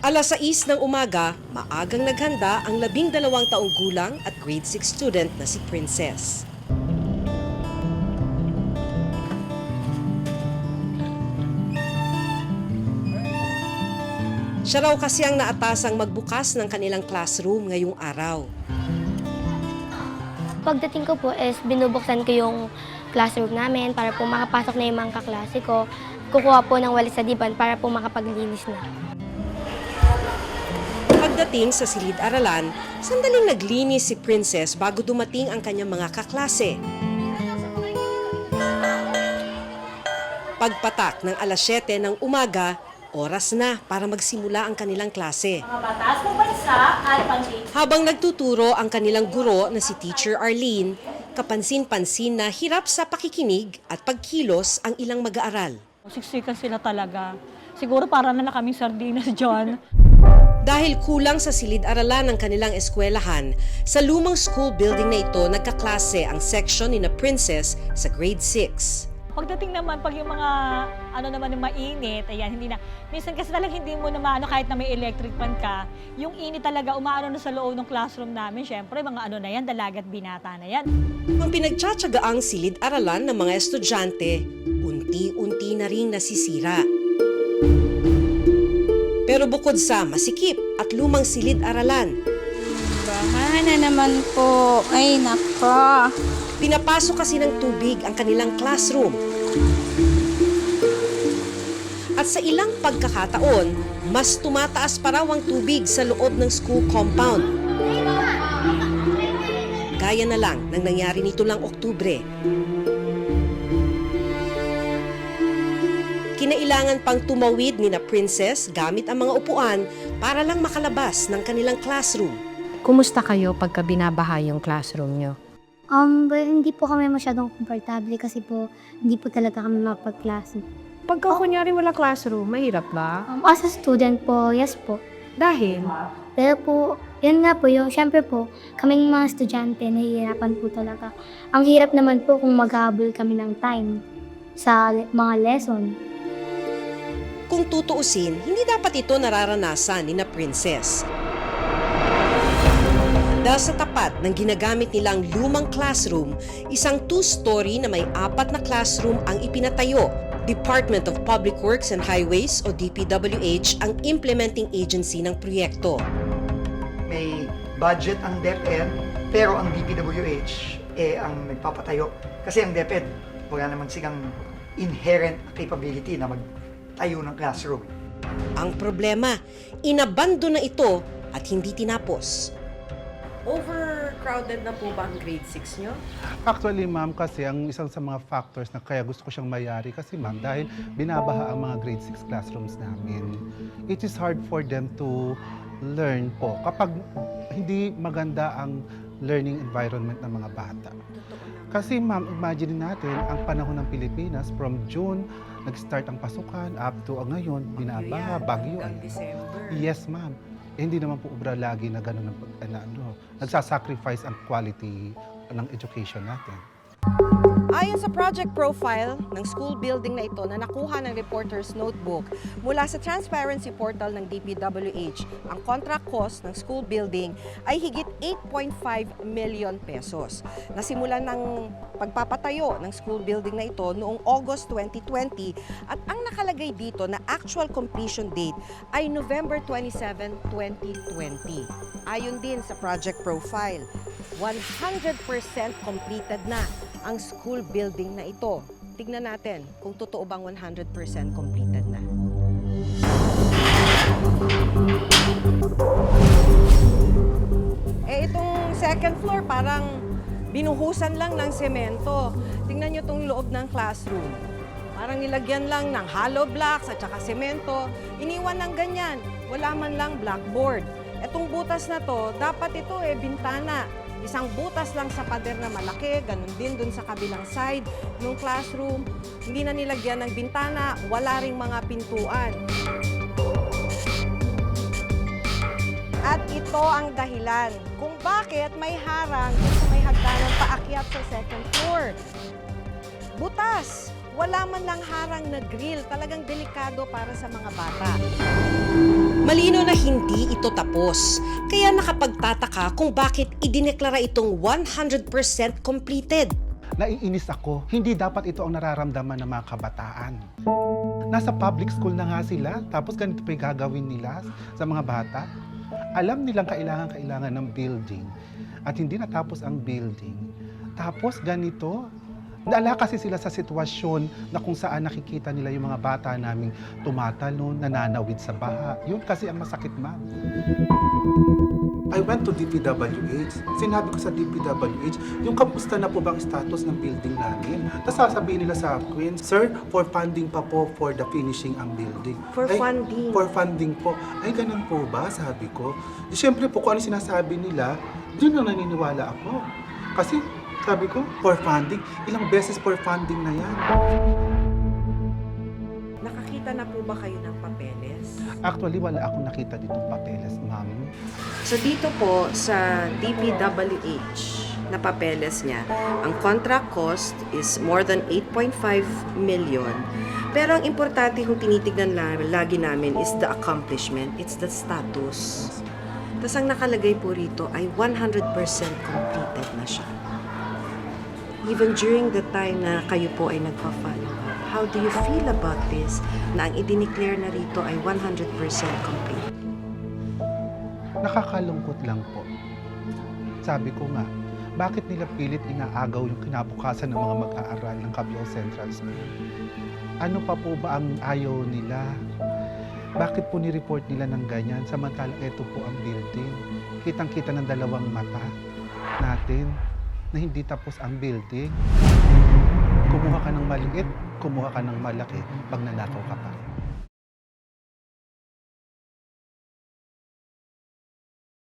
6:00 ng umaga, maagang naghanda ang 12 taong gulang at grade 6 student na si Princess. Siya raw kasi ang naatasang magbukas ng kanilang classroom ngayong araw. Pagdating ko po is binubuksan ko yung classroom namin para po makapasok na yung mga kaklase ko. Kukuha po ng walis sa diban para po makapaglinis na. Pagdating sa silid-aralan, sandaling naglinis si Princess bago dumating ang kanyang mga kaklase. Pagpatak ng 7:00 ng umaga, oras na para magsimula ang kanilang klase. Mga batas ng bansa at pang-ibig. Habang nagtuturo ang kanilang guro na si Teacher Arlene, kapansin-pansin na hirap sa pakikinig at pagkilos ang ilang mag-aaral. Siksikan sila talaga. Siguro para na kaming sardinas dyan. Dahil kulang sa silid-aralan ng kanilang eskwelahan, sa lumang school building na ito nagkaklase ang section ni na Princess sa grade 6. Pagdating naman, pag yung mga, naman yung mainit, ayan, hindi na. Minsan kasi talagang hindi mo na kahit na may electric fan ka, yung init talaga umaano na sa loob ng classroom namin. Siyempre, mga na yan, dalagat binata na yan. Ang pinagtsatsagaang silid-aralan ng mga estudyante, unti-unti na ring nasisira. Pero bukod sa masikip at lumang silid-aralan, Baha na naman po. Ay, nako. pinapasok kasi ng tubig ang kanilang classroom. At sa ilang pagkakataon, mas tumataas pa raw ang tubig sa loob ng school compound. Gaya na lang ng nangyari nito lang Oktubre. Kinailangan pang tumawid ni na Princess gamit ang mga upuan para lang makalabas ng kanilang classroom. Kumusta kayo pagka binabaha yung classroom nyo? Hindi po kami masyadong komportable kasi po hindi po talaga kami mapag-klase. Pagka kunyari wala classroom, mahirap ba? As a student po, yes po. Dahil? Pero po, yan nga po yung, syempre po, kaming mga estudyante, nahihirapan po talaga. Ang hirap naman po kung maghahabol kami ng time sa mga lesson. Kung tutuusin, hindi dapat ito nararanasan ni na Princess. Dahil sa tapat ng ginagamit nilang lumang classroom, isang 2-story na may 4 na classroom ang ipinatayo. Department of Public Works and Highways o DPWH ang implementing agency ng proyekto. May budget ang DepEd, pero ang DPWH ang nagpapatayo. Kasi ang DepEd, wala naman silang inherent capability na magtayo ng classroom. Ang problema, inabando na ito at hindi tinapos. Overcrowded na po ba ang grade 6 nyo? Actually, ma'am, kasi ang isang sa mga factors na kaya gusto ko siyang mayari kasi, ma'am, dahil binabaha ang mga grade 6 classrooms namin. It is hard for them to learn po kapag hindi maganda ang learning environment ng mga bata. Kasi, ma'am, imagine natin ang panahon ng Pilipinas from June, nag-start ang pasukan up to ngayon, binabaha, bagyo. December. Yes, ma'am. Hindi naman po obra lagi na gano'n nagsasacrifice ang quality ng education natin. Ayon sa project profile ng school building na ito na nakuha ng reporter's notebook mula sa transparency portal ng DPWH, ang contract cost ng school building ay higit 8.5 million pesos. Nasimulan ng pagpapatayo ng school building na ito noong August 2020 at ang nakalagay dito na actual completion date ay November 27, 2020. Ayon din sa project profile, 100% completed na ang school building na ito. Tignan natin kung totoo bang 100% completed na. Itong second floor parang binuhusan lang ng semento. Tingnan nyo itong loob ng classroom. Parang nilagyan lang ng hollow blocks at saka semento. Iniwan ng ganyan. Wala man lang blackboard. Itong butas na to, dapat ito bintana. Isang butas lang sa pader na malaki, ganun din dun sa kabilang side ng classroom. Hindi na nilagyan ng bintana, wala ring mga pintuan. At ito ang dahilan kung bakit may harang sa may hagdanan paakyat sa second floor. Butas! Wala man lang harang na grill, talagang delikado para sa mga bata. Malino na hindi ito tapos, kaya nakapagtataka kung bakit idineklara itong 100% completed. Naiinis ako. Hindi dapat ito ang nararamdaman ng mga kabataan. Nasa public school na nga sila, tapos ganito pa yung gagawin nila sa mga bata. Alam nilang kailangan ng building at hindi natapos ang building. Tapos ganito, naala kasi sila sa sitwasyon na kung saan nakikita nila yung mga bata naming tumatalon, nananawid sa baha. Yun kasi ang masakit, ma'am. I went to DPWH. Sinabi ko sa DPWH, yung kamusta na po bang status ng building namin? Tapos sasabihin nila sa akin, Sir, for funding pa po for the finishing ang building. For funding? For funding po. Ay, ganun po ba? Sabi ko. Siyempre po, kung ano sinasabi nila, yun ang naniniwala ako. Kasi, sabi ko, for funding, ilang beses for funding na yan. Nakakita na po ba kayo ng papeles? Actually, wala akong nakita ditong papeles, ma'am. So dito po sa DPWH na papeles niya, ang contract cost is more than 8.5 million. Pero ang importante kung tinitignan lagi namin is the accomplishment, it's the status. Tapos ang nakalagay po rito ay 100% completed na siya. Even during the time na kayo po ay nagpa-follow up, how do you feel about this na ang idineclare na rito ay 100% complete? Nakakalungkot lang po. Sabi ko nga, bakit nila pilit inaagaw yung kinabukasan ng mga mag-aaral ng Cabiao Central School? Ano pa po ba ang ayaw nila? Bakit po ni-report nila ng ganyan samantalang ito po ang building? Kitang-kita ng dalawang mata natin na hindi tapos ang building. Kumuha ka ng maliit, kumuha ka ng malaki pag nanakaw ka pa.